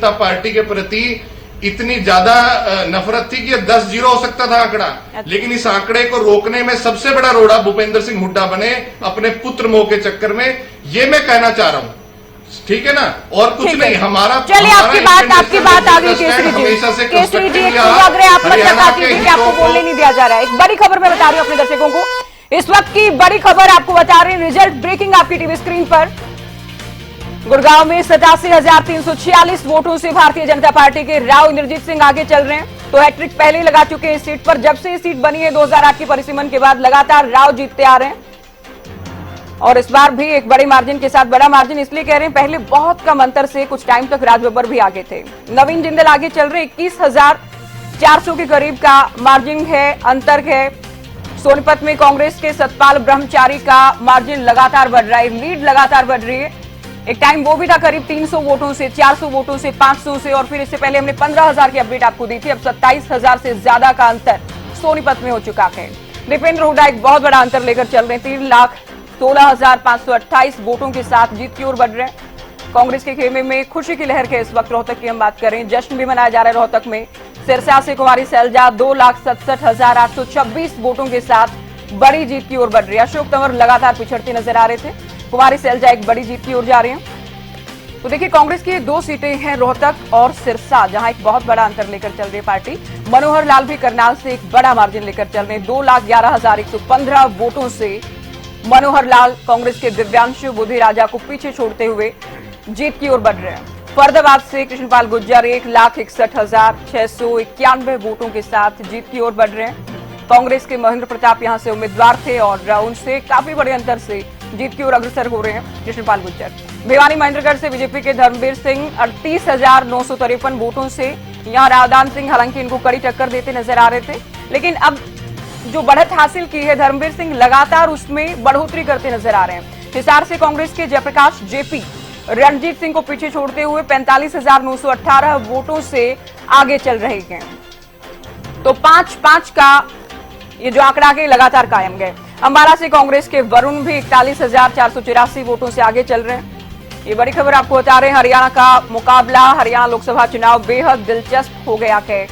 जनता party के प्रति इतनी ज्यादा नफरत थी कि 10-0 हो सकता था आंकड़ा। लेकिन इस आंकड़े को रोकने में सबसे बड़ा रोड़ा भूपेंद्र सिंह हुड्डा बने अपने पुत्र मोह के चक्कर में। ये मैं कहना चाह रहा हूँ, ठीक है ना, और कुछ नहीं। हमारा चलिए, आपकी बात आ गई केसरी जी। केसरी जी, एक आप मत लगा दीजिए, आपको बोलने नहीं दिया जा रहा है। एक बड़ी खबर मैं बता रही हूँ अपने दर्शकों को, इस वक्त की बड़ी खबर आपको बता रहे हैं, रिजल्ट ब्रेकिंग आपकी टीवी स्क्रीन पर। गुड़गांव में 87,346 वोटों से भारतीय जनता पार्टी के राव इंद्रजीत सिंह आगे चल रहे हैं। तो हैट्रिक पहले ही लगा चुके हैं इस सीट पर। जब से ये सीट बनी है 2008 की परिसीमन के बाद लगातार राव जीतते आ रहे हैं, और इस बार भी एक बड़ी मार्जिन के साथ। बड़ा मार्जिन इसलिए कह रहे हैं, पहले बहुत कम अंतर से कुछ टाइम तक राज बब्बर भी आगे थे। नवीन जिंदल आगे चल रहे, 21,400 के करीब का मार्जिन है, अंतर है। सोनीपत में कांग्रेस के सतपाल ब्रह्मचारी का मार्जिन लगातार बढ़ रहा है, लीड लगातार बढ़ रही है। एक टाइम वो भी था करीब 300 वोटों से, 400 वोटों से, 500 से, और फिर इससे पहले हमने 15,000 की अपडेट आपको दी थी। अब 27,000 से ज्यादा का अंतर सोनीपत में हो चुका है। दीपेंद्र हुड्डा एक बहुत बड़ा अंतर लेकर चल रहे हैं, 3,16,528 वोटों के साथ जीत की ओर बढ़ रहे हैं। कांग्रेस के खेमे में खुशी की लहर के इस वक्त रोहतक की हम बात करें, जश्न भी मनाया जा रहा है रोहतक में। सिरसा से कुमारी सैलजा 2,67,826 वोटों के साथ बड़ी जीत की ओर बढ़ रही है। अशोक तंवर लगातार पिछड़ते नजर आ रहे थे, कुमारी सैलजा एक बड़ी जीत की ओर जा रहे हैं। तो देखिए, कांग्रेस की 2 सीटें हैं, रोहतक और सिरसा, जहां एक बहुत बड़ा अंतर लेकर चल रही है पार्टी। मनोहर लाल भी करनाल से एक बड़ा मार्जिन लेकर चल रहे हैं, 2,11,115 वोटों से मनोहर लाल कांग्रेस के दिव्यांशु बुद्धि राजा को पीछे छोड़ते हुए जीत की ओर बढ़ रहे हैं। फरीदाबाद से कृष्णपाल गुर्जर 1,61,691 वोटों के साथ जीत की ओर बढ़ रहे हैं। कांग्रेस के महेंद्र प्रताप यहां से उम्मीदवार थे और उनसे काफी बड़े अंतर से जीत की ओर अग्रसर हो रहे हैं कृष्णपाल गुर्जर। भिवानी महेंद्रगढ़ से बीजेपी के धर्मवीर सिंह 38,953 वोटों से यहां रावदान सिंह हालांकि इनको कड़ी टक्कर देते नजर आ रहे थे, लेकिन अब जो बढ़त हासिल की है धर्मवीर सिंह लगातार उसमें बढ़ोतरी करते नजर आ रहे हैं। हिसार से कांग्रेस के जयप्रकाश जेपी रणजीत सिंह को पीछे छोड़ते हुए 45,918 वोटों से आगे चल रहे हैं। तो 5-5 का ये जो आंकड़ा है लगातार कायम गए। अंबाला से कांग्रेस के वरुण भी 41,484 वोटों से आगे चल रहे हैं। ये बड़ी खबर आपको बता रहे हैं, हरियाणा का मुकाबला, हरियाणा लोकसभा चुनाव बेहद दिलचस्प हो गया है।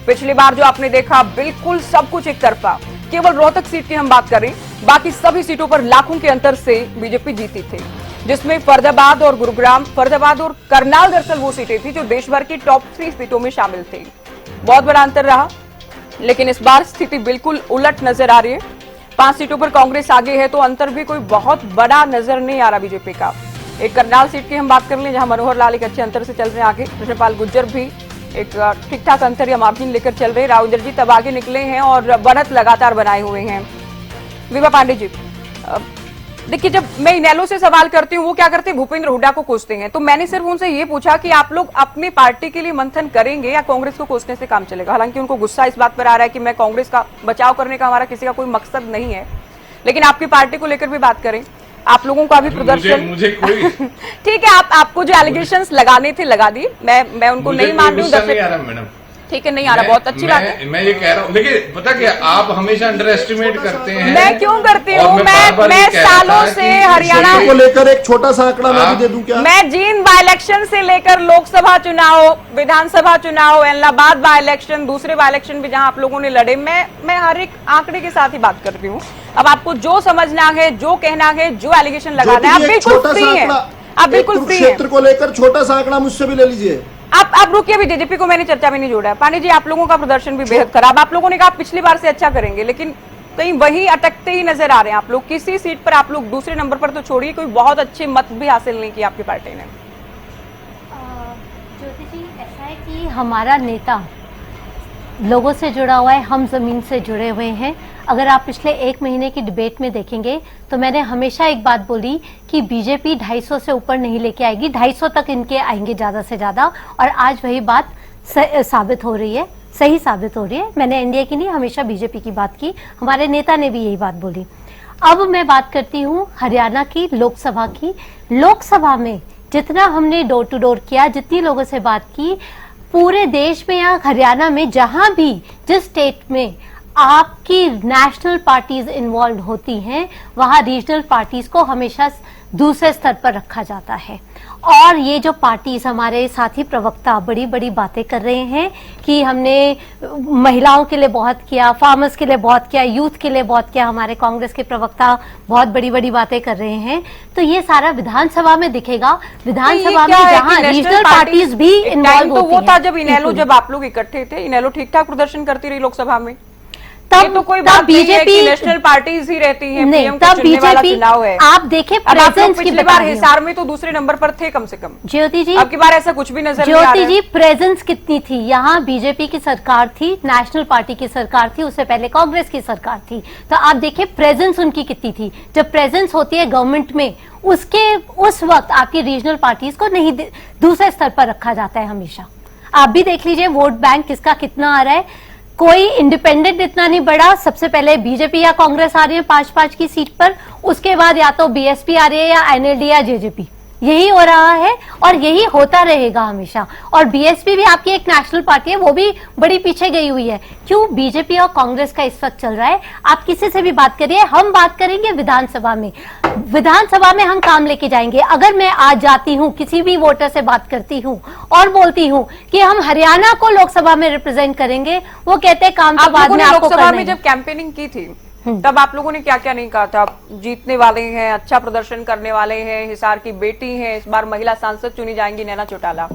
पिछली बार जो आपने देखा बिल्कुल सब कुछ एक तरफा, केवल रोहतक सीट की हम बात करें, बाकी सभी सीटों पर लाखों के अंतर से बीजेपी जीती थी, जिसमें फरीदाबाद और गुरुग्राम, फरीदाबाद और करनाल दरअसल वो सीटें थी जो देश भर की टॉप 3 सीटों में शामिल थी। बहुत बड़ा अंतर रहा, लेकिन इस बार स्थिति बिल्कुल उलट नजर आ रही है। 5 सीटों पर कांग्रेस आगे है, तो अंतर भी कोई बहुत बड़ा नजर नहीं आ रहा बीजेपी का। एक करनाल सीट की हम बात कर लें, जहां मनोहर लाल एक अच्छे अंतर से चल रहे हैं आगे, कृष्णपाल गुर्जर भी एक ठीक ठाक अंतर या मार्जिन लेकर चल रहे हैं। राव इंद्रजीत अब आगे निकले हैं और बढ़त लगातार बनाए हुए हैं। विभा पांडे जी, देखिए, जब मैं इनेलो से सवाल करती हूँ, वो क्या करते हैं, भूपेंद्र हुड्डा को कोसते हैं। तो मैंने सिर्फ उनसे ये पूछा कि आप लोग अपनी पार्टी के लिए मंथन करेंगे या कांग्रेस को कोसने से काम चलेगा। हालांकि उनको गुस्सा इस बात पर आ रहा है कि मैं कांग्रेस का बचाव करने का हमारा किसी का कोई मकसद नहीं है, लेकिन आपकी पार्टी को लेकर भी बात करें, आप लोगों का भी प्रदर्शन मुझे कोई ठीक है, आपको जो एलिगेशंस लगाने थे लगा दिए, मैं उनको नहीं मान रही हूँ। मैडम ठीक है, नहीं आ रहा, बहुत अच्छी बात है। मैं ये कह रहा हूँ, देखिए पता क्या, आप हमेशा अंडर एस्टिमेट करते हैं। मैं क्यों करती हूँ, मैं सालों से हरियाणा को लेकर एक छोटा सा आंकड़ा मैं भी दे दूं क्या? मैं जींद बाई इलेक्शन से लेकर लोकसभा चुनाव, विधानसभा चुनाव, इलाहाबाद बाई इलेक्शन, दूसरे बाई इलेक्शन भी जहां आप लोगों ने लड़े, मैं हर एक आंकड़े के साथ ही बात कर रही हूँ। अब आपको जो समझना है, जो कहना है, जो एलिगेशन लगाना है, आप बिल्कुल फ्री है, आप बिल्कुल फ्री है। क्षेत्र को लेकर छोटा सा आंकड़ा मुझसे भी ले लीजिए। आप रुकिए, भी जेजेपी को मैंने चर्चा में नहीं जोड़ा है। पांडे जी, आप लोगों का प्रदर्शन भी बेहद खराब, आप लोगों ने कहा पिछली बार से अच्छा करेंगे, लेकिन कहीं वही अटकते ही नजर आ रहे हैं आप लोग। किसी सीट पर आप लोग दूसरे नंबर पर तो छोड़िए, कोई बहुत अच्छे मत भी हासिल नहीं किया आपकी पार्टी ने। ज्योति जी, ऐसा है कि हमारा नेता लोगों से जुड़ा हुआ है, हम जमीन से जुड़े हुए हैं। अगर आप पिछले 1 महीने की डिबेट में देखेंगे तो मैंने हमेशा एक बात बोली कि बीजेपी 250 से ऊपर नहीं लेके आएगी, 250 तक इनके आएंगे ज्यादा से ज्यादा, और आज वही बात साबित हो रही है, सही साबित हो रही है। मैंने एनडीए की नहीं, हमेशा बीजेपी की बात की, हमारे नेता ने भी यही बात बोली। अब मैं बात करती हूँ हरियाणा की लोकसभा की। लोकसभा में जितना हमने डोर टू डोर किया, जितनी लोगों से बात की, पूरे देश में या हरियाणा में जहां भी जिस स्टेट में आपकी नेशनल पार्टीज इन्वॉल्व होती हैं, वहां रीजनल पार्टीज को हमेशा दूसरे स्तर पर रखा जाता है। और ये जो पार्टीज, हमारे साथी प्रवक्ता बड़ी बड़ी बातें कर रहे हैं कि हमने महिलाओं के लिए बहुत किया, फार्मर्स के लिए बहुत किया, यूथ के लिए बहुत किया, हमारे कांग्रेस के प्रवक्ता बहुत बड़ी बड़ी बातें कर रहे हैं, तो ये सारा विधानसभा में दिखेगा। विधानसभा में जहां रीजनल पार्टीज भी इन्वॉल्व तो होती वो हैं। था जब इनेलो, जब आप लोग इकट्ठे थे, इनेलो ठीक ठाक प्रदर्शन करती रही लोकसभा में। तब तो कोई तब बात नहीं है बीजेपी कि नेशनल पार्टीज ही रहती हैं, नहीं, पीएम को तब चुनने वाला बीजेपी चुनाव है। आप देखें अब आप लोग प्रेजेंस की पिछली बता बार रही हूं। हिसार में तो दूसरे नंबर पर थे कम से कम। ज्योति जी, अब की बार ऐसा कुछ भी नजर नहीं आ रहा ज्योति है। जी, प्रेजेंस कितनी थी? यहाँ बीजेपी की सरकार थी, नेशनल पार्टी की सरकार थी, उससे पहले कांग्रेस की सरकार थी। तो आप देखिए प्रेजेंस उनकी कितनी थी। जब प्रेजेंस होती है गवर्नमेंट में, उस वक्त आपकी रीजनल पार्टीज को नहीं दूसरे स्तर पर रखा जाता है हमेशा। आप भी देख लीजिए वोट बैंक किसका कितना आ रहा है। कोई इंडिपेंडेंट इतना नहीं बढ़ा। सबसे पहले बीजेपी या कांग्रेस आ रही है 5-5 की सीट पर, उसके बाद या तो बीएसपी आ रही है या एनएलडी या जेजेपी। यही हो रहा है और यही होता रहेगा हमेशा। और बीएसपी भी आपकी एक नेशनल पार्टी है, वो भी बड़ी पीछे गई हुई है। क्यों? बीजेपी और कांग्रेस का इस वक्त चल रहा है। आप किसी से भी बात करिए, हम बात करेंगे विधानसभा में। विधानसभा में हम काम लेके जाएंगे। अगर मैं आज जाती हूं, किसी भी वोटर से बात करती हूं और बोलती हूं कि हम हरियाणा को लोकसभा में रिप्रेजेंट करेंगे, वो कहते हैं काम तो बाद में आपको लोकसभा करना में है। जब कैंपेनिंग की थी तब आप लोगों ने क्या क्या नहीं कहा था? जीतने वाले हैं, अच्छा प्रदर्शन करने वाले हैं, हिसार की बेटी हैं, इस बार महिला सांसद चुनी जाएंगी नैना चौटाला।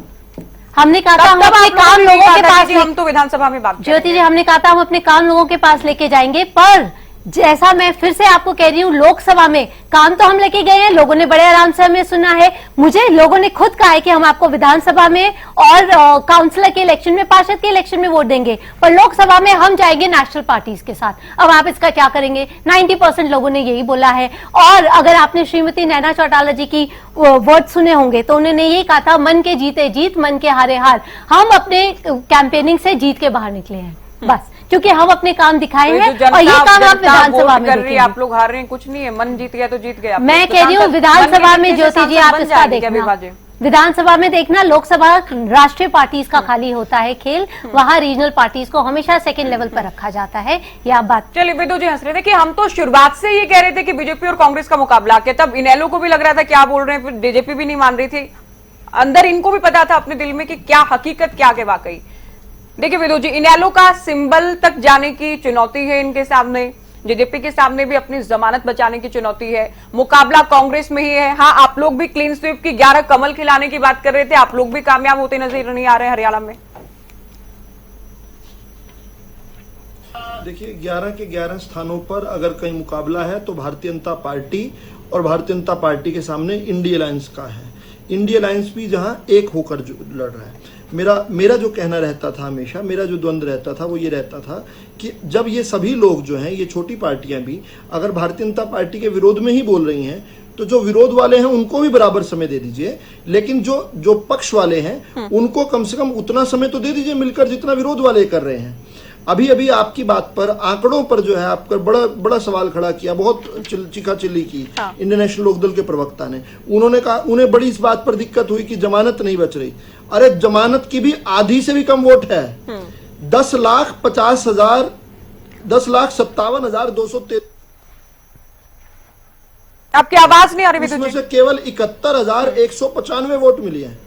हमने कहा था हम अपने काम लोगों के पास, हम तो विधानसभा में बात ज्योति जी, हमने कहा था हम अपने काम लोगों के पास लेके जाएंगे। पर जैसा मैं फिर से आपको कह रही हूँ, लोकसभा में काम तो हम लेके गए हैं, लोगों ने बड़े आराम से हमें सुना है। मुझे लोगों ने खुद कहा है कि हम आपको विधानसभा में और काउंसलर के इलेक्शन में, पार्षद के इलेक्शन में वोट देंगे, पर लोकसभा में हम जाएंगे नेशनल पार्टीज के साथ। अब आप इसका क्या करेंगे? 90% लोगों ने यही बोला है। और अगर आपने श्रीमती नैना चौटाला जी की वर्ड सुने होंगे तो उन्होंने यही कहा था, मन के जीते जीत, मन के हारे हार। हम अपने कैंपेनिंग से जीत के बाहर निकले हैं बस, क्योंकि हम अपने काम दिखाए हैं और ये काम आप विधानसभा में कर रही है। आप लोग हार रहे हैं, कुछ नहीं है, मन जीत गया तो जीत गया। मैं कह रही हूँ विधानसभा में ज्योति जी आप इसका देखना, विधानसभा में देखना, लोकसभा राष्ट्रीय पार्टीज का खाली होता है खेल, वहाँ रीजनल पार्टीज को हमेशा सेकंड लेवल पर रखा जाता है। ये आप बात। चलिए विदु जी हंस रहे थे कि हम तो शुरुआत से ये कह रहे थे कि बीजेपी और कांग्रेस का मुकाबला के, तब इनेलो को भी लग रहा था क्या बोल रहे हैं, फिर बीजेपी भी नहीं मान रही थी। अंदर इनको भी पता था अपने दिल में कि क्या हकीकत क्या है वाकई। देखिए विदु जी, इनेलो का सिंबल तक जाने की चुनौती है इनके सामने, जेजेपी के सामने भी अपनी जमानत बचाने की चुनौती है। मुकाबला कांग्रेस में ही है। हाँ, आप लोग भी क्लीन स्वीप की 11 कमल खिलाने की बात कर रहे थे, आप लोग भी कामयाब होते नजर नहीं आ रहे हैं हरियाणा में। देखिए 11 के 11 स्थानों पर अगर कहीं मुकाबला है तो भारतीय जनता पार्टी और भारतीय जनता पार्टी के सामने इंडिया अलायंस का है। इंडिया अलायंस भी जहां एक होकर लड़ रहा है। मेरा जो कहना रहता था हमेशा, मेरा जो द्वंद्व रहता था वो ये रहता था कि जब ये सभी लोग जो हैं, ये छोटी पार्टियां भी अगर भारतीय जनता पार्टी के विरोध में ही बोल रही हैं तो जो विरोध वाले हैं उनको भी बराबर समय दे दीजिए, लेकिन जो पक्ष वाले हैं उनको कम से कम उतना समय तो दे दीजिए मिलकर जितना विरोध वाले कर रहे हैं। अभी आपकी बात पर, आंकड़ों पर जो है आपका बड़ा सवाल खड़ा किया, बहुत चिखा चिल्ली की इंडियन नेशनल लोकदल के प्रवक्ता ने। उन्होंने कहा उन्हें बड़ी इस बात पर दिक्कत हुई कि जमानत नहीं बच रही। अरे जमानत की भी आधी से भी कम वोट है। 10,57,213 आपकी आवाज नहीं आ रही, इसमें से केवल 71,195 वोट मिली है।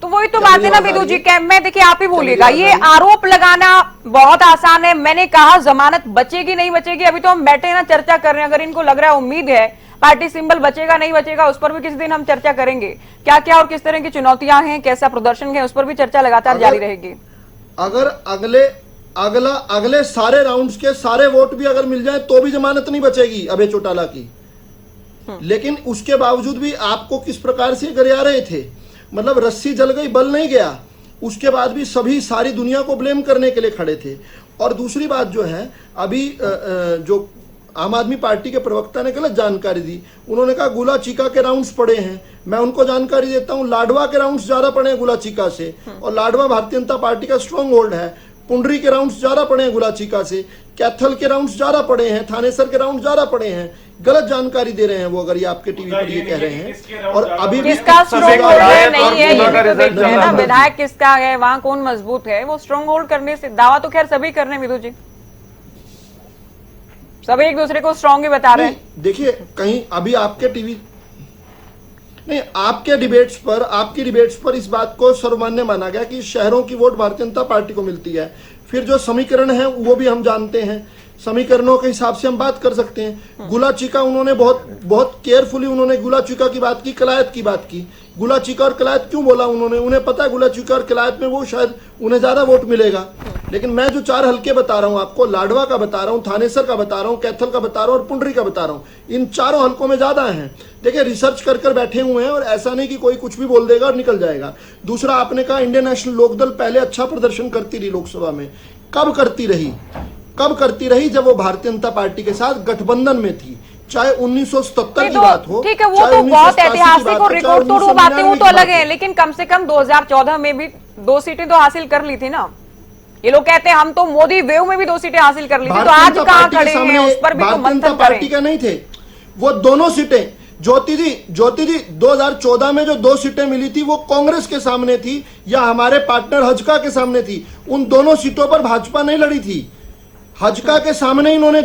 तो वही तो बात है ना विदु जी, मैं देखिए आप ही बोलिएगा, ये आरोप लगाना बहुत आसान है। मैंने कहा जमानत बचेगी नहीं बचेगी, अभी तो हम बैठे हैं ना चर्चा कर रहे हैं। अगर इनको लग रहा है, उम्मीद है पार्टी सिंबल बचेगा नहीं बचेगा, उस पर भी किसी दिन हम चर्चा करेंगे। क्या क्या और किस तरह की चुनौतियां हैं, कैसा प्रदर्शन है, उस पर भी चर्चा लगातार जारी रहेगी। अगर अगले सारे राउंड्स के सारे वोट भी अगर मिल जाए तो भी जमानत नहीं बचेगी अभय चौटाला की। लेकिन उसके बावजूद भी आपको किस प्रकार से गरिया रहे थे, मतलब रस्सी जल गई बल नहीं गया। उसके बाद भी सभी सारी दुनिया को ब्लेम करने के लिए खड़े थे। और दूसरी बात जो है, अभी जो आम आदमी पार्टी के प्रवक्ता ने गलत जानकारी दी। उन्होंने कहा गुला चीका के राउंड्स पड़े हैं। मैं उनको जानकारी देता हूं, लाडवा के राउंड्स ज्यादा पड़े हैं गुला चीका से, और लाडवा भारतीय जनता पार्टी का स्ट्रॉन्ग होल्ड है। पुंडरी के राउंड्स ज्यादा पड़े हैं गुला चीका से, कैथल के राउंड्स ज्यादा पड़े हैं, थानेसर के राउंड ज्यादा पड़े हैं। गलत जानकारी दे रहे हैं वो, अगर ये आपके टीवी पर ये कह रहे हैं। और अभी भी किसका स्ट्रॉन्ग होल्ड नहीं है, ये ना विधायक किसका है, वहां कौन मजबूत है, वो स्ट्रॉन्ग होल्ड करने से दावा तो खैर सभी कर रहे हैं विदु जी, सभी एक दूसरे को स्ट्रॉन्ग ही बता रहे हैं। देखिए कहीं अभी आपके टीवी नहीं, आपकी डिबेट्स पर इस बात को सर्वमान्य माना गया कि शहरों की वोट भारतीय जनता पार्टी को मिलती है। फिर जो समीकरण है वो भी हम जानते हैं, समीकरणों के हिसाब से हम बात कर सकते हैं। गुला चिका उन्होंने बहुत केयरफुली उन्होंने गुला चिका की बात की, कलायत की बात की। गुला चिका और कलायत क्यों बोला उन्होंने? उन्हें पता है गुला चिका और कलायत में वो शायद उन्हें ज्यादा वोट मिलेगा। लेकिन मैं जो 4 हल्के बता रहा हूं आपको, लाडवा का बता रहा हूं, थानेसर का बता रहा हूं, कैथल का बता रहा हूं और पुंडरी का बता रहा हूं, इन चारों हल्कों में ज्यादा हैं। देखिए, रिसर्च कर बैठे हुए हैं और ऐसा नहीं कि कोई कुछ भी बोल देगा और निकल जाएगा। दूसरा, आपने कहा इंडियन नेशनल लोकदल पहले अच्छा प्रदर्शन करती रही लोकसभा में। कब करती रही? जब वो भारतीय जनता पार्टी के साथ गठबंधन में थी। चाहे 1977 की बात हो, ठीक है, वो तो बहुत ऐतिहासिक और रिकॉर्ड तोड़ वो बातें वो तो अलग है, लेकिन कम से कम 2014 में भी 2 सीटें तो हासिल कर ली थी ना। ये लोग कहते हैं हम तो मोदी वेव में भी 2 सीटें हासिल कर ली थी, तो आज कहां खड़े हैं? उस पर भी तो मंथन पार्टी का नहीं थे वो दोनों सीटें। ज्योति जी 2014 में जो 2 सीटें मिली थी वो कांग्रेस के सामने थी या हमारे पार्टनर हजका के सामने थी। उन दोनों सीटों पर भाजपा नहीं लड़ी थी, हजका के सामने इन्होंने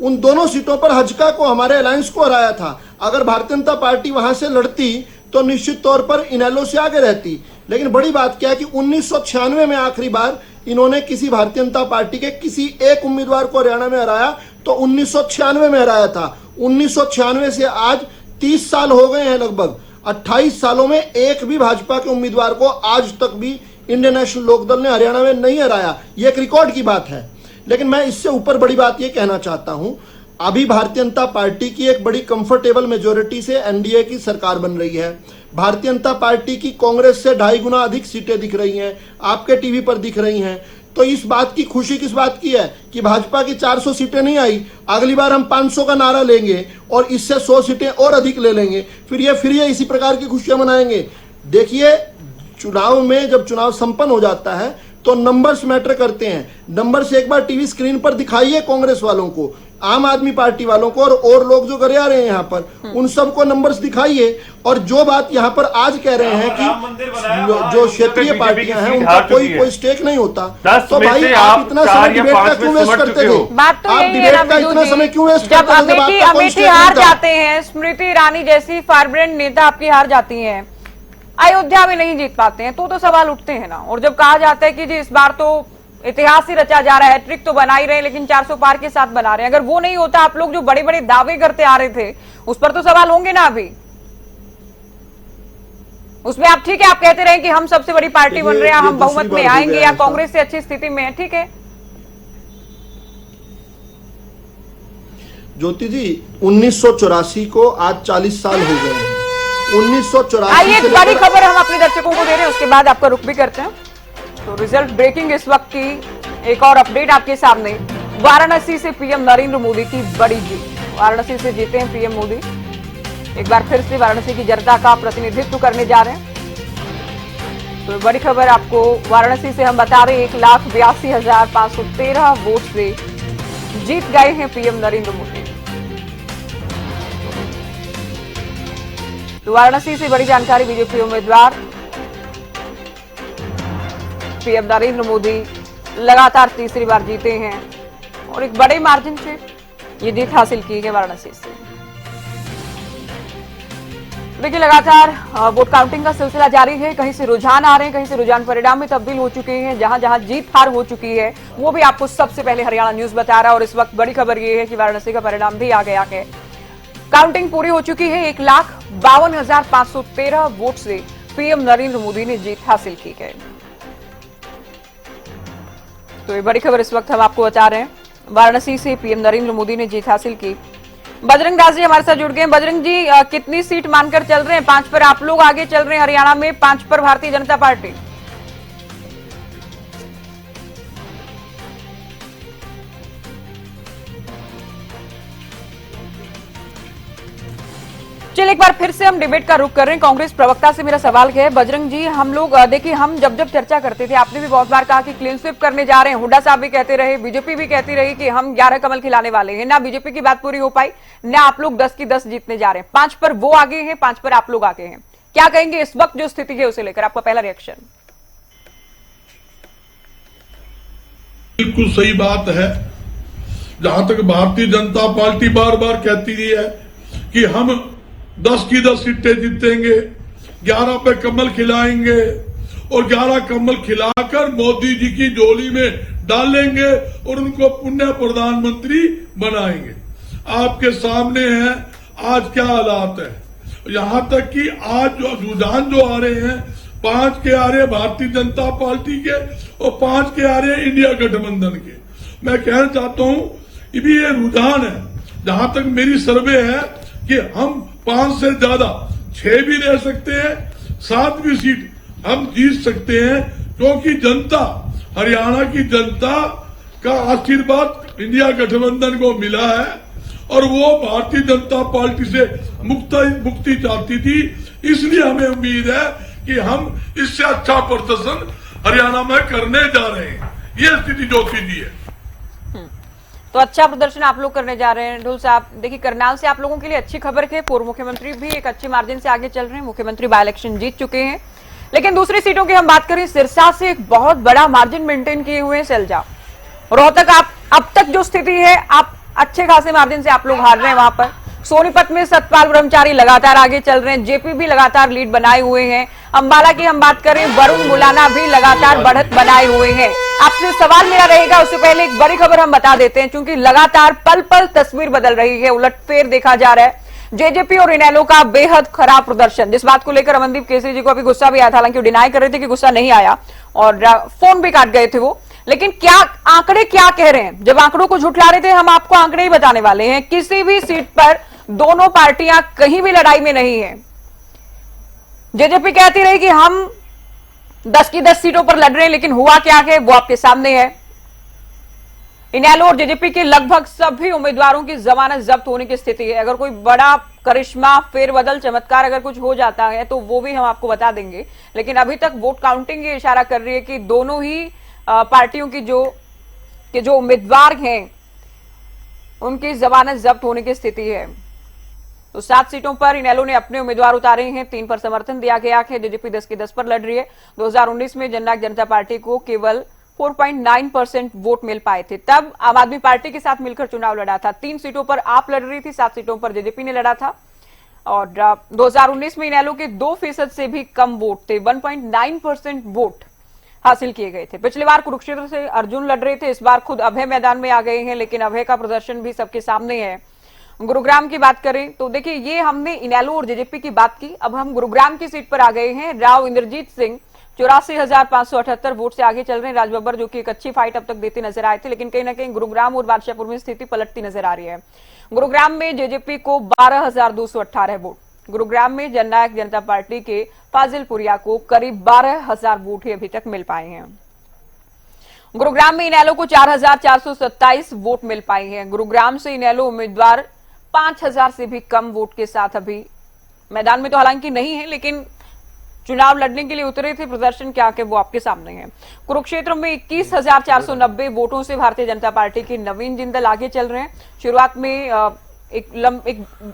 उन दोनों सीटों पर हजका को, हमारे अलायंस को हराया था। अगर भारतीय जनता पार्टी वहां से लड़ती तो निश्चित तौर पर इनेलो से आगे रहती। लेकिन बड़ी बात क्या है कि 1996 में आखिरी बार इन्होंने किसी भारतीय जनता पार्टी के किसी एक उम्मीदवार को हरियाणा में हराया तो 1996 में हराया था। 1996 से आज 30 साल हो गए हैं लगभग। 28 सालों में एक भी भाजपा के उम्मीदवार को आज तक भी इंडियन नेशनल लोकदल ने हरियाणा में नहीं हराया। यह एक रिकॉर्ड की बात है। लेकिन मैं इससे ऊपर बड़ी बात यह कहना चाहता हूं, अभी भारतीय जनता पार्टी की एक बड़ी कंफर्टेबल मेजोरिटी से एनडीए की सरकार बन रही है। भारतीय जनता पार्टी की कांग्रेस से 2.5 गुना अधिक सीटें दिख रही हैं, आपके टीवी पर दिख रही हैं। तो इस बात की खुशी किस बात की है कि भाजपा की 400 सीटें नहीं आई, अगली बार हम 500 का नारा लेंगे और इससे 100 सीटें और अधिक ले लेंगे, फिर ये इसी प्रकार की खुशियां मनाएंगे। देखिए, चुनाव में जब चुनाव संपन्न हो जाता है तो नंबर्स मैटर करते हैं। नंबर्स एक बार टीवी स्क्रीन पर दिखाइए कांग्रेस वालों को, आम आदमी पार्टी वालों को और लोग जो करे आ रहे हैं यहाँ पर, उन सबको नंबर्स दिखाइए। और जो बात यहाँ पर आज कह रहे हैं कि जो क्षेत्रीय पार्टियां हैं उनका कोई स्टेक नहीं होता, तो भाई आप इतना समय डिबेट का क्यों वेस्ट करते थे? बात तो आप डिबेट का इतना समय क्यों वेस्ट जब करते थे? अमेठी हार जाते हैं, स्मृति ईरानी जैसी फारब्रेंड नेता आपकी हार जाती हैं, अयोध्या में नहीं जीत पाते हैं, तो सवाल उठते हैं ना। और जब कहा जाता है कि जी इस बार तो इतिहास ही रचा जा रहा है, ट्रिक तो बना ही रहे लेकिन 400 पार के साथ बना रहे हैं, अगर वो नहीं होता, आप लोग जो बड़े बड़े दावे करते आ रहे थे उस पर तो सवाल होंगे ना। अभी उसमें आप ठीक है, आप कहते रहे कि हम सबसे बड़ी पार्टी बन रहे हैं, हम बहुमत में आएंगे या कांग्रेस से अच्छी स्थिति में है, ठीक है। ज्योति जी, 1984 को आज 40 साल हो गए हैं। 1984 आइए एक बड़ी खबर हम अपने दर्शकों को दे रहे हैं, उसके बाद आपका रुख भी करते हैं। तो रिजल्ट ब्रेकिंग इस वक्त की एक और अपडेट आपके सामने। वाराणसी से पीएम नरेंद्र मोदी की बड़ी जीत। वाराणसी से जीते हैं पीएम मोदी, एक बार फिर से वाराणसी की जनता का प्रतिनिधित्व करने जा रहे हैं। तो बड़ी खबर आपको वाराणसी से हम बता रहे हैं, 1,82,513 वोट से जीत गए हैं पीएम नरेंद्र मोदी। तो वाराणसी से बड़ी जानकारी, बीजेपी उम्मीदवार पीएम नरेंद्र मोदी लगातार तीसरी बार जीते हैं और एक बड़े मार्जिन से ये जीत हासिल की है वाराणसी से। देखिए, लगातार वोट काउंटिंग का सिलसिला जारी है, कहीं से रुझान आ रहे हैं, कहीं से रुझान परिणाम में तब्दील हो चुके हैं। जहां जहां जीत हार हो चुकी है वो भी आपको सबसे पहले हरियाणा न्यूज बता रहा है। और इस वक्त बड़ी खबर ये है कि वाराणसी का परिणाम भी आ गया है। काउंटिंग पूरी हो चुकी है, 1,52,513 वोट से पीएम नरेंद्र मोदी ने जीत हासिल की है। तो ये बड़ी खबर इस वक्त हम आपको बता रहे हैं, वाराणसी से पीएम नरेंद्र मोदी ने जीत हासिल की। बजरंग दास जी हमारे साथ जुड़ गए हैं। बजरंग जी, कितनी सीट मानकर चल रहे हैं? 5 पर आप लोग आगे चल रहे हैं हरियाणा में, 5 पर भारतीय जनता पार्टी। चलिए एक बार फिर से हम डिबेट का रुख कर रहे हैं। कांग्रेस प्रवक्ता से मेरा सवाल है, बजरंग जी, हम लोग देखिए, हम जब चर्चा करते थे, आपने भी बहुत बार कहा कि क्लीन स्वीप करने जा रहे हैं, हुड्डा साहब भी कहते रहे, बीजेपी भी कहती रही कि हम 11 कमल खिलाने वाले हैं। ना बीजेपी की बात पूरी हो पाई, ना आप लोग 10 की 10 जीतने जा रहे हैं। 5 पर वो आगे हैं, 5 पर आप लोग आगे हैं। क्या कहेंगे इस वक्त जो स्थिति है उसे लेकर, आपका पहला रिएक्शन? बिल्कुल सही बात है। जहां तक भारतीय जनता पार्टी बार बार कहती है कि हम 10 की 10 सीटें जीतेंगे, 11 पे कमल खिलाएंगे और 11 कमल खिलाकर मोदी जी की झोली में डालेंगे और उनको पुण्य प्रधानमंत्री बनाएंगे। आपके सामने है आज क्या हालात है। यहां तक कि आज जो रुझान जो आ रहे हैं, 5 के आ रहे भारतीय जनता पार्टी के और 5 के आ रहे इंडिया गठबंधन के। मैं कहना चाहता हूं भी ये रुझान है। जहां तक मेरी सर्वे है कि हम 5 से ज्यादा 6 भी ले सकते हैं, 7 भी सीट हम जीत सकते हैं, क्योंकि जनता, हरियाणा की जनता का आशीर्वाद इंडिया गठबंधन को मिला है और वो भारतीय जनता पार्टी से मुक्ति चाहती थी। इसलिए हमें उम्मीद है कि हम इससे अच्छा प्रदर्शन हरियाणा में करने जा रहे हैं। ये स्थिति जो सीधी है। तो अच्छा प्रदर्शन आप लोग करने जा रहे हैं। ढोल साहब, देखिए करनाल से आप लोगों के लिए अच्छी खबर है, पूर्व मुख्यमंत्री भी एक अच्छे मार्जिन से आगे चल रहे हैं। मुख्यमंत्री बाय इलेक्शन जीत चुके हैं। लेकिन दूसरी सीटों की हम बात करें, सिरसा से एक बहुत बड़ा मार्जिन मेंटेन किए हुए हैं सैलजा। रोहतक आप अब तक जो स्थिति है, आप अच्छे खासे मार्जिन से आप लोग हार रहे हैं वहां पर। सोनीपत में सतपाल ब्रह्मचारी लगातार आगे चल रहे हैं, जेपी भी लगातार लीड बनाए हुए हैं। अंबाला की हम बात करें, वरुण मुलाना भी लगातार बढ़त बनाए हुए हैं। आपसे सवाल मेरा रहेगा, उससे पहले एक बड़ी खबर हम बता देते हैं, क्योंकि लगातार पल पल तस्वीर बदल रही है, उलटफेर देखा जा रहा है। जेजेपी और इनेलो का बेहद खराब प्रदर्शन, जिस बात को लेकर अमनदीप केसरी जी को अभी गुस्सा भी आया था, हालांकि वो डिनाई कर रहे थे कि गुस्सा नहीं आया और फोन भी काट गए थे वो। लेकिन क्या आंकड़े क्या कह रहे हैं? जब आंकड़ों को झुठला रहे थे, हम आपको आंकड़े ही बताने वाले हैं। किसी भी सीट पर दोनों पार्टियां कहीं भी लड़ाई में नहीं है। जेजेपी कहती रही कि हम 10 की 10 सीटों पर लड़ रहे हैं, लेकिन हुआ क्या है वो आपके सामने है। इनेलो और जेजेपी के लगभग सभी उम्मीदवारों की जमानत जब्त होने की स्थिति है। अगर कोई बड़ा करिश्मा, फेरबदल, चमत्कार अगर कुछ हो जाता है तो वो भी हम आपको बता देंगे। लेकिन अभी तक वोट काउंटिंग ये इशारा कर रही है कि दोनों ही पार्टियों की जो उम्मीदवार हैं उनकी जमानत जब्त होने की स्थिति है। तो 7 सीटों पर इनेलो ने अपने उम्मीदवार उतारे हैं, 3 पर समर्थन दिया गया है। जेजेपी 10 की 10 पर लड़ रही है। 2019 में जननायक जनता पार्टी को केवल 4.9% वोट मिल पाए थे, तब आम आदमी पार्टी के साथ मिलकर चुनाव लड़ा था। 3 सीटों पर आप लड़ रही थी, 7 सीटों पर जेजेपी ने लड़ा था। और 2019 में इनेलो के 2% से भी कम वोट थे, 1.9% वोट हासिल किए गए थे। पिछली बार कुरुक्षेत्र से अर्जुन लड़ रहे थे, इस बार खुद अभय मैदान में आ गए हैं, लेकिन अभय का प्रदर्शन भी सबके सामने है। गुरुग्राम की बात करें तो देखिए, ये हमने इनेलो और जेजेपी की बात की, अब हम गुरुग्राम की सीट पर आ गए हैं। राव इंद्रजीत सिंह 84,578 वोट से आगे चल रहे हैं। राजबब्बर जो कि एक अच्छी फाइट अब तक देते नजर आए थे, लेकिन कहीं ना कहीं गुरुग्राम और बादशाहपुर में स्थिति पलटती नजर आ रही है। गुरुग्राम में जेजेपी को 12,218 वोट, गुरुग्राम में जननायक जनता पार्टी के फाजिल पुरिया को करीब 12,000 वोट ही अभी तक मिल पाए हैं। गुरुग्राम में इनेलो को 4,427 वोट मिल पाए हैं। गुरुग्राम से इनेलो उम्मीदवार 5,000 से भी कम वोट के साथ अभी मैदान में तो हालांकि नहीं है, लेकिन चुनाव लड़ने के लिए उतरे थे। प्रदर्शन क्या है वो आपके सामने है। कुरुक्षेत्र में 21,490 वोटों से भारतीय जनता पार्टी के नवीन जिंदल आगे चल रहे हैं। शुरुआत में एक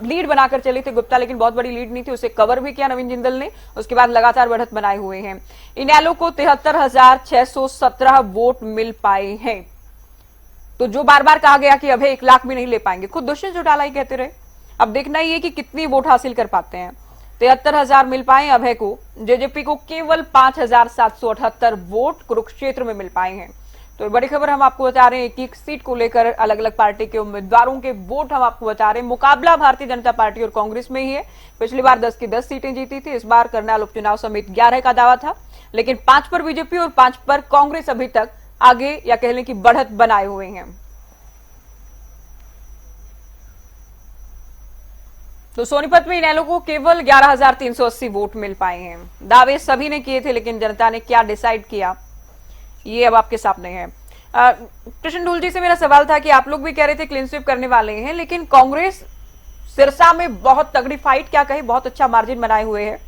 लीड बनाकर चले थे गुप्ता, लेकिन बहुत बड़ी लीड नहीं थी, उसे कवर भी किया नवीन जिंदल ने। उसके बाद लगातार बढ़त बनाए हुए हैं। इनेलो को 73,617 वोट मिल पाए हैं। तो जो बार बार कहा गया कि अभय 1 लाख भी नहीं ले पाएंगे, खुद दुष्यंत चौटाला ही कहते रहे। अब देखना ही है कि कितनी वोट हासिल कर पाते हैं। 73,000 मिल पाए अभय को। जेजेपी को केवल 5,778 वोट कुरुक्षेत्र में मिल पाए हैं। तो बड़ी खबर हम आपको बता रहे हैं, एक सीट को लेकर अलग अलग पार्टी के उम्मीदवारों के वोट हम आपको बता रहे हैं। मुकाबला भारतीय जनता पार्टी और कांग्रेस में ही है। पिछली बार 10 की 10 सीटें जीती थी, इस बार करनाल उपचुनाव समेत 11 का दावा था, लेकिन 5 पर बीजेपी और 5 पर कांग्रेस अभी तक आगे या कह लें कि बढ़त बनाए हुए हैं। तो सोनीपत में इनेलो को केवल 11,380 वोट मिल पाए हैं। दावे सभी ने किए थे, लेकिन जनता ने क्या डिसाइड किया ये अब आपके सामने है। कृष्ण ढूल जी से मेरा सवाल था कि आप लोग भी कह रहे थे क्लीन स्वीप करने वाले हैं, लेकिन कांग्रेस सिरसा में बहुत तगड़ी फाइट, क्या कहे, बहुत अच्छा मार्जिन बनाए हुए है।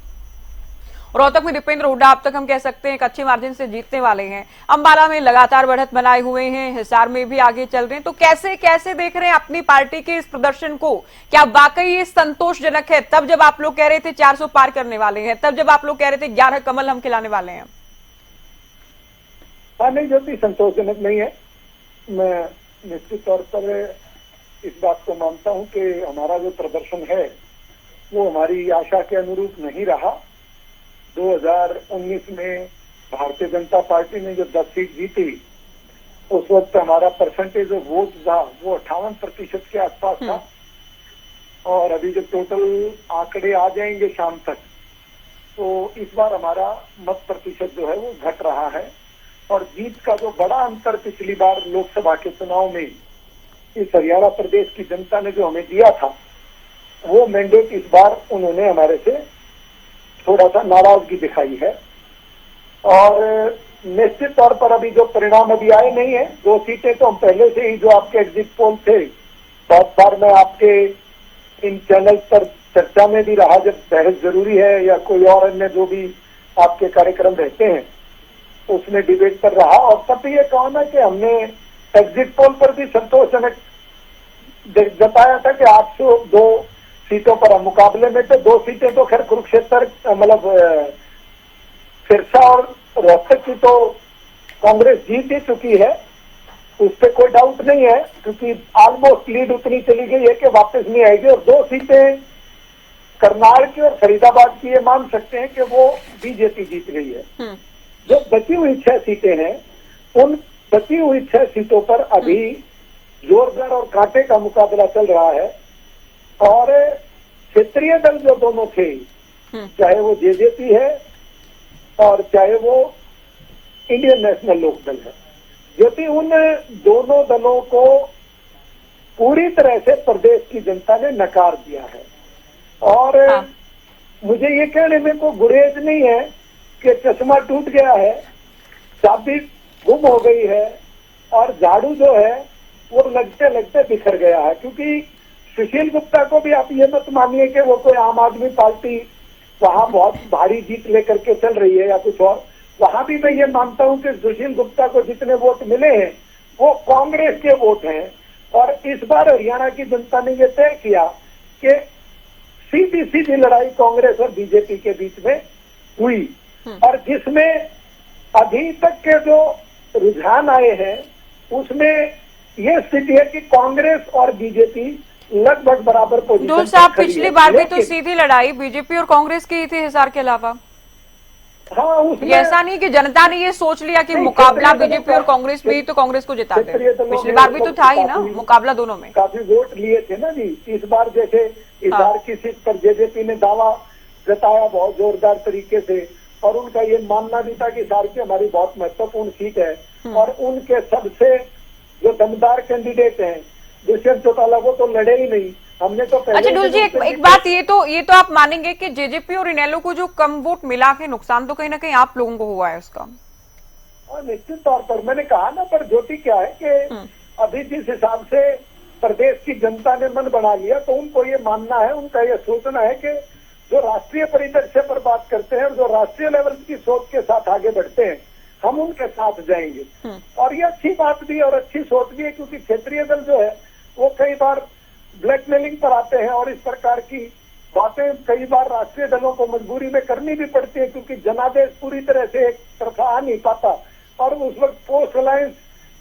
रोहतक में दीपेंद्र हुड्डा अब तक हम कह सकते हैं एक अच्छे मार्जिन से जीतने वाले हैं। अंबाला में लगातार बढ़त बनाए हुए हैं, हिसार में भी आगे चल रहे हैं। तो कैसे कैसे देख रहे हैं अपनी पार्टी के इस प्रदर्शन को? क्या वाकई ये संतोषजनक है? तब जब आप लोग कह रहे थे 400 पार करने वाले हैं, तब जब आप लोग कह रहे थे 11 कमल हम खिलाने वाले हैं। हाँ, नहीं, ज्योति संतोषजनक नहीं है। मैं निश्चित तौर पर इस बात को मानता हूं कि हमारा जो प्रदर्शन है वो हमारी आशा के अनुरूप नहीं रहा। 2019 में भारतीय जनता पार्टी ने जो 10 सीट जीती, उस वक्त हमारा परसेंटेज ऑफ वोट था वो 58% के आसपास था। और अभी जो टोटल आंकड़े आ जाएंगे शाम तक, तो इस बार हमारा मत प्रतिशत जो है वो घट रहा है। और जीत का जो बड़ा अंतर पिछली बार लोकसभा के चुनाव में इस हरियाणा प्रदेश की जनता ने जो हमें दिया था, वो मैंडेट इस बार उन्होंने हमारे से थोड़ा सा नाराजगी दिखाई है। और निश्चित तौर पर अभी जो परिणाम अभी आए नहीं है, 2 सीटें तो हम पहले से ही, जो आपके एग्जिट पोल थे, बहुत बार मैं आपके इन चैनल पर चर्चा में भी रहा, जब बहस जरूरी है या कोई और अन्य जो भी आपके कार्यक्रम रहते हैं उसमें डिबेट पर रहा। और तब ये कहा ना कि हमने एग्जिट पोल पर भी संतोषजनक जताया था कि 802 सीटों पर हम मुकाबले में थे। 2 सीटें तो खैर कुरुक्षेत्र, मतलब सिरसा और रोहतक की तो कांग्रेस जीत ही चुकी है, उस पर कोई डाउट नहीं है, क्योंकि ऑलमोस्ट लीड उतनी चली गई है कि वापस नहीं आएगी। और 2 सीटें करनाल की और फरीदाबाद की, ये मान सकते हैं कि वो बीजेपी जीत गई है। जो बची हुई 6 सीटें हैं, उन बची हुई 6 सीटों पर अभी जोरदार और कांटे का मुकाबला चल रहा है। और क्षेत्रीय दल जो दोनों थे, चाहे वो जेजेपी है और चाहे वो इंडियन नेशनल लोकदल है, यदि उन दोनों दलों को पूरी तरह से प्रदेश की जनता ने नकार दिया है। और मुझे ये कहने में कोई गुरेज नहीं है कि चश्मा टूट गया है, चाबी गुम हो गई है और झाड़ू जो है वो लगते लगते बिखर गया है। क्योंकि सुशील गुप्ता को भी आप ये मत मानिए कि वो कोई आम आदमी पार्टी वहां बहुत भारी जीत लेकर के चल रही है या कुछ और। वहां भी मैं ये मानता हूं कि सुशील गुप्ता को जितने वोट मिले हैं वो कांग्रेस के वोट हैं। और इस बार हरियाणा की जनता ने ये तय किया कि सीधी सीधी लड़ाई कांग्रेस और बीजेपी के बीच में हुई। और जिसमें अभी तक के जो रुझान आए हैं उसमें ये स्थिति है कि कांग्रेस और बीजेपी लगभग बराबर पोजीशन। डोल साहब, पिछली बार भी तो सीधी लड़ाई बीजेपी और कांग्रेस की थी हिसार के अलावा। हाँ, उसमें ऐसा नहीं कि जनता ने ये सोच लिया कि मुकाबला बीजेपी और कांग्रेस में ही तो कांग्रेस को जिता दे। पिछली बार भी तो था ही ना मुकाबला दोनों में। काफी वोट लिए थे ना जी। इस बार जैसे हिसार की सीट पर जेजेपी ने दावा जताया बहुत जोरदार तरीके से, और उनका ये मानना भी था कि हिसार की हमारी बहुत महत्वपूर्ण सीट है। और उनके सबसे जो दमदार कैंडिडेट हैं दुष्यंत चौटाला, वो तो लड़े ही नहीं। हमने तो अच्छा डुल जी, एक बात ये तो आप मानेंगे कि जेजेपी और इनेलो को जो कम वोट मिला है, नुकसान तो कहीं ना कहीं आप लोगों को हुआ है उसका। और निश्चित तौर पर मैंने कहा ना, पर ज्योति क्या है कि अभी जिस हिसाब से प्रदेश की जनता ने मन बना लिया, तो उनको ये मानना है, उनका ये सोचना है कि जो राष्ट्रीय परिदृश्य पर बात करते हैं, जो राष्ट्रीय लेवल की सोच के साथ आगे बढ़ते हैं, हम उनके साथ जाएंगे। और ये अच्छी बात भी और अच्छी सोच भी है, क्योंकि क्षेत्रीय दल जो है वो कई बार ब्लैकमेलिंग पर आते हैं और इस प्रकार की बातें कई बार राष्ट्रीय दलों को मजबूरी में करनी भी पड़ती है, क्योंकि जनादेश पूरी तरह से एक तरफा आ नहीं पाता। और उस वक्त पोस्ट अलायंस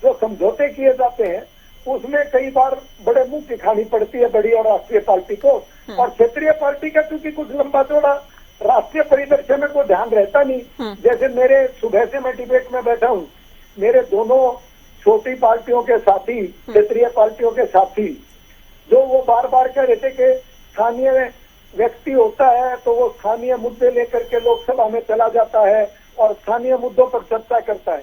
जो समझौते किए जाते हैं उसमें कई बार बड़े मुंह की खानी पड़ती है बड़ी और राष्ट्रीय पार्टी को। और क्षेत्रीय पार्टी का क्योंकि कुछ लंबा चौड़ा राष्ट्रीय परिदृश्य में कोई ध्यान रहता नहीं। जैसे मेरे सुबह से मैं डिबेट में बैठा हूँ, मेरे दोनों छोटी पार्टियों के साथी, क्षेत्रीय पार्टियों के साथी, जो वो बार बार कह रहे थे कि स्थानीय व्यक्ति होता है तो वो स्थानीय मुद्दे लेकर के लोकसभा में चला जाता है और स्थानीय मुद्दों पर चर्चा करता है।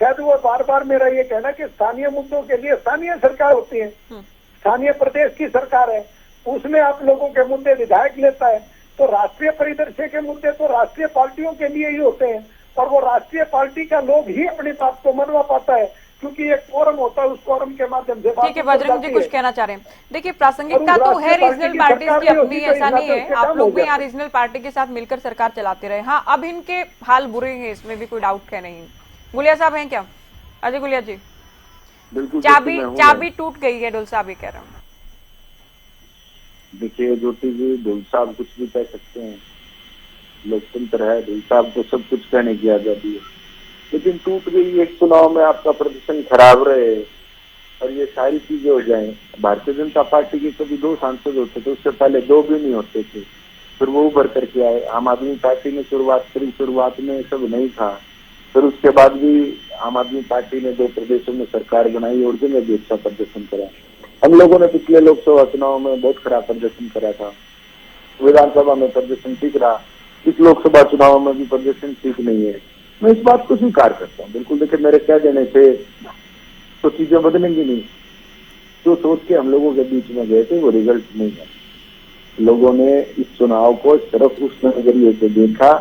शायद वो बार बार मेरा ये कहना कि स्थानीय मुद्दों के लिए स्थानीय सरकार होती है, स्थानीय प्रदेश की सरकार है, उसमें आप लोगों के मुद्दे विधायक लेता है। तो राष्ट्रीय परिदृश्य के मुद्दे तो राष्ट्रीय पार्टियों के लिए ही होते हैं, और वो राष्ट्रीय पार्टी का लोग ही अपनी बात को मनवा पाता है, क्योंकि एक फोरम होता है, उस फोरम के माध्यम से। ठीक है, बजरंग जी कुछ कहना चाह रहे हैं। देखिए, प्रासंगिकता तो है रीजनल पार्टीज की अपनी, ऐसा नहीं है। आप लोग भी यहाँ रीजनल पार्टी के साथ मिलकर सरकार चलाते रहे। हाँ, अब इनके हाल बुरे हैं, इसमें भी कोई डाउट है नहीं। गुलिया साहब हैं क्या? अजय गुलिया जी, चाबी टूट गई है, डोल साहब ये कह रहा हूँ। देखिए ज्योति जी, डोल साहब कुछ भी कह सकते हैं, लोकतंत्र है, डोल साहब को सब कुछ कहने की आजादी है, लेकिन टूट गई एक चुनाव में, आपका प्रदर्शन खराब रहे और ये सारी चीजें हो जाएं। भारतीय जनता पार्टी के कभी 2 सांसद होते थे, उससे पहले 2 भी नहीं होते थे। फिर वो उभर करके आए। आम आदमी पार्टी ने शुरुआत करी, शुरुआत में सब नहीं था, फिर उसके बाद भी आम आदमी पार्टी ने 2 प्रदेशों में सरकार बनाई और जगह भी अच्छा प्रदर्शन करा। हम लोगों ने पिछले लोकसभा चुनाव में बहुत खराब प्रदर्शन करा था, विधानसभा में प्रदर्शन ठीक रहा, इस लोकसभा चुनाव में भी प्रदर्शन ठीक नहीं है। मैं इस बात को स्वीकार करता हूँ बिल्कुल। देखिए, मेरे कह देने से तो चीजें बदलेंगी नहीं। जो सोच के हम लोगों के बीच में गए थे वो रिजल्ट नहीं है। लोगों ने इस चुनाव को सिर्फ उस नजरिए से देखा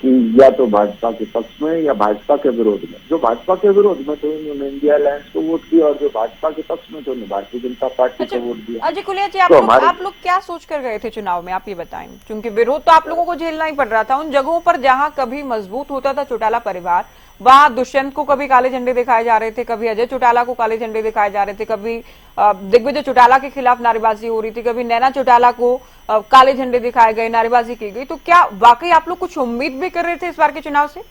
कि या तो भाजपा के पक्ष में या भाजपा के विरोध में। जो भाजपा के विरोध में थे उन्होंने इंडिया अलायंस को वोट दिया, और जो भाजपा के पक्ष में थे उन्होंने भारतीय जनता पार्टी को वोट दिया। अजय कुलिया जी, तो आप लोग क्या सोच कर गए थे चुनाव में, आप ये बताएं, क्योंकि विरोध तो आप लोगों को झेलना ही पड़ रहा था। उन जगहों पर जहां कभी मजबूत होता था चौटाला परिवार, वहां दुष्यंत को कभी काले झंडे दिखाए जा रहे थे, कभी अजय चौटाला को काले झंडे दिखाए जा रहे थे, कभी दिग्विजय चौटाला के खिलाफ नारेबाजी हो रही थी, कभी नैना चौटाला को काले झंडे दिखाए गए, नारेबाजी की गई। तो क्या वाकई आप लोग कुछ उम्मीद भी कर रहे थे इस बार के चुनाव से,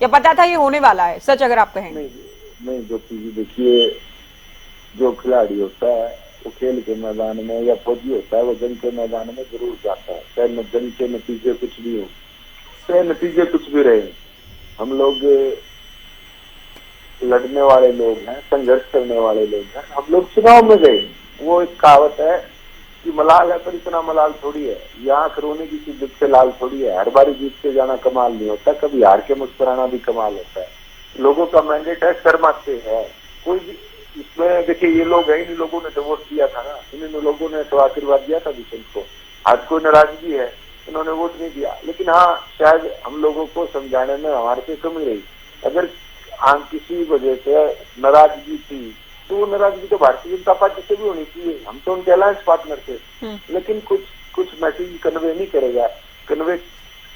या पता था ये होने वाला है? सच अगर आप कहें। नहीं, जो चीज देखिए, जो खिलाड़ी होता है वो खेल के मैदान में, या फौजी होता है वो जंग के मैदान में जरूर जाता है, चाहे जंग के नतीजे कुछ भी हो, चाहे नतीजे कुछ भी रहे। हम लोग लड़ने वाले लोग हैं, संघर्ष करने वाले लोग हैं। हम लोग चुनाव में गए। वो एक कहावत है कि मलाल है पर इतना मलाल थोड़ी है, यहाँ रोने की शिद्दत से लाल थोड़ी है। हर बारी जीत के जाना कमाल नहीं होता, कभी हार के मुस्कुराना भी कमाल होता है। लोगों का मैंडेट है, शर्माते हैं कोई भी। इसमें देखिए, ये लोग हैं, इन लोगों ने डिवोर्स दिया था ना, इन लोगों ने तो आशीर्वाद दिया था दुष्यंत को। आज कोई नाराजगी है, इन्होंने वोट नहीं दिया। लेकिन हाँ, शायद हम लोगों को समझाने में हमारे से कमी रही। अगर किसी वजह से नाराजगी थी तो वो नाराजगी तो भारतीय जनता पार्टी से भी होनी चाहिए। हम तो उनके अलायंस पार्टनर थे। लेकिन कुछ मैसेज कन्वे नहीं करेगा। कन्वे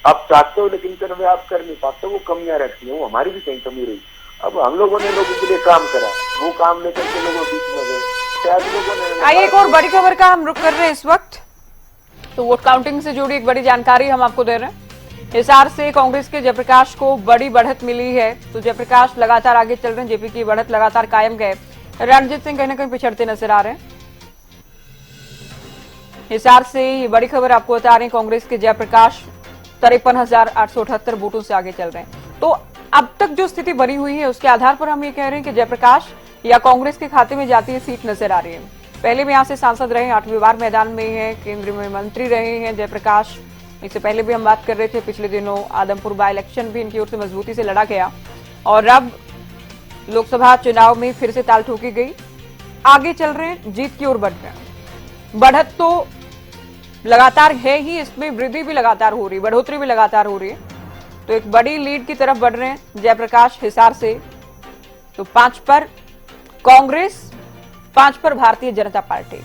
आप चाहते हो लेकिन कन्वे आप कर नहीं पाते, वो कमियां रहती हैं। वो हमारी भी कहीं कमी रही। अब हम लोगों ने लोगों के लिए काम करा, वो काम लेकर के लोगों के बीच में गए, शायद लोगों ने। आइए एक और बड़ी खबर का हम रुख कर रहे हैं इस वक्त। तो वोट काउंटिंग से जुड़ी एक बड़ी जानकारी हम आपको दे रहे हैं। हिसार से कांग्रेस के जयप्रकाश को बड़ी बढ़त मिली है। तो जयप्रकाश लगातार आगे चल रहे हैं, जेपी की बढ़त लगातार कायम है। रणजीत सिंह कहीं ना कहीं पिछड़ते नजर आ रहे हैं। हिसार से ये बड़ी खबर आपको बता रहे हैं, कांग्रेस के जयप्रकाश 53,878 वोटों से आगे चल रहे हैं। तो अब तक जो स्थिति बनी हुई है उसके आधार पर हम ये कह रहे हैं कि जयप्रकाश या कांग्रेस के खाते में जाती है सीट नजर आ रही है। पहले भी यहां से सांसद रहे, 8वीं बार मैदान में है, केंद्र में मंत्री रहे हैं जयप्रकाश। इससे पहले भी हम बात कर रहे थे, पिछले दिनों आदमपुर बाय इलेक्शन भी इनकी ओर से मजबूती से लड़ा गया, और अब लोकसभा चुनाव में फिर से ताल ठोकी गई। आगे चल रहे हैं, जीत की ओर बढ़ रहे हैं। बढ़त तो लगातार है ही, इसमें वृद्धि भी लगातार हो रही है, बढ़ोतरी भी लगातार हो रही है। तो एक बड़ी लीड की तरफ बढ़ रहे हैं जयप्रकाश हिसार से। तो 5 पर कांग्रेस, 5 पर भारतीय जनता पार्टी।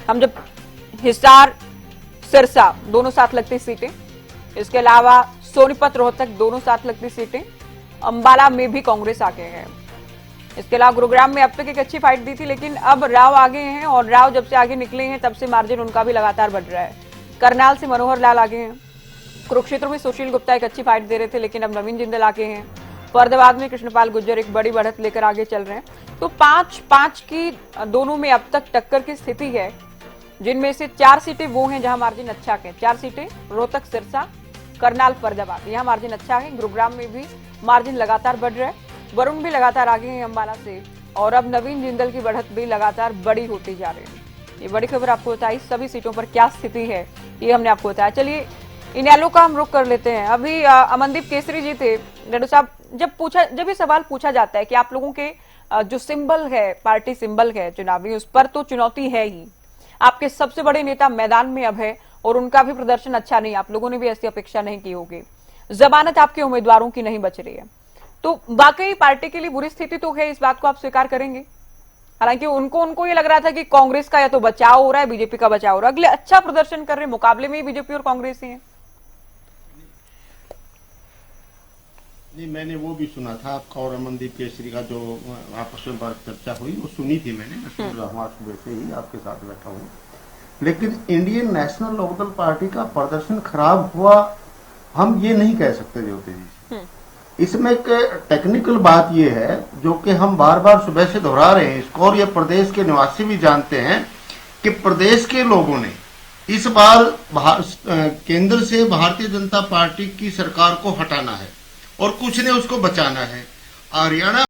हम जब हिसार सिरसा दोनों साथ लगती सीटें, इसके अलावा सोनीपत रोहतक दोनों साथ लगती सीटें, अंबाला में भी कांग्रेस आगे है। इसके अलावा गुरुग्राम में अब तक एक अच्छी फाइट दी थी, लेकिन अब राव आगे हैं, और राव जब से आगे निकले हैं तब से मार्जिन उनका भी लगातार बढ़ रहा है। करनाल से मनोहर लाल आगे हैं, कुरुक्षेत्र में सुशील गुप्ता एक अच्छी फाइट दे रहे थे, लेकिन अब नवीन जिंदल आगे हैं। फरीदाबाद में कृष्णपाल गुर्जर एक बड़ी बढ़त लेकर आगे चल रहे हैं। तो 5-5 की दोनों में अब तक टक्कर की स्थिति है, जिनमें से 4 सीटें वो हैं जहां मार्जिन अच्छा है। 4 सीटें रोहतक, सिरसा, करनाल, फरीदाबाद, यहाँ मार्जिन अच्छा है। गुरुग्राम में भी मार्जिन लगातार बढ़ रहा है। वरुण भी लगातार आगे हैं अंबाला से, और अब नवीन जिंदल की बढ़त भी लगातार बड़ी होती जा रही है। ये बड़ी खबर आपको बताई। सभी सीटों पर क्या स्थिति है ये हमने आपको बताया। चलिए इनेलो का हम रुख कर लेते हैं। अभी अमनदीप केसरी जी थे, रेड्डी साहब, जब ये सवाल पूछा जाता है कि आप लोगों के जो सिंबल है, पार्टी सिंबल है चुनावी, उस पर तो चुनौती है ही। आपके सबसे बड़े नेता मैदान में अब है, और उनका भी प्रदर्शन अच्छा नहीं, आप लोगों ने भी ऐसी अपेक्षा नहीं की होगी। जमानत आपके उम्मीदवारों की नहीं बच रही है, तो वाकई पार्टी के लिए बुरी स्थिति तो है, इस बात को आप स्वीकार करेंगे? हालांकि उनको ये लग रहा था कि कांग्रेस का या तो बचाव हो रहा है, बीजेपी का बचाव हो रहा है। अगले अच्छा प्रदर्शन कर रहे मुकाबले में बीजेपी और कांग्रेस ही है। नहीं, मैंने वो भी सुना था आपका और अमनदीप केसरी का जो आपस में बात चर्चा हुई, वो सुनी थी मैंने। सुबह से ही आपके साथ बैठा हूँ। लेकिन इंडियन नेशनल लोकदल पार्टी का प्रदर्शन खराब हुआ हम ये नहीं कह सकते ज्योति जी। इसमें एक टेक्निकल बात ये है जो कि हम बार बार सुबह से दोहरा रहे हैं इसको, और ये प्रदेश के निवासी भी जानते हैं कि प्रदेश के लोगों ने इस बार केंद्र से भारतीय जनता पार्टी की सरकार को हटाना है और कुछ ने उसको बचाना है। हरियाणा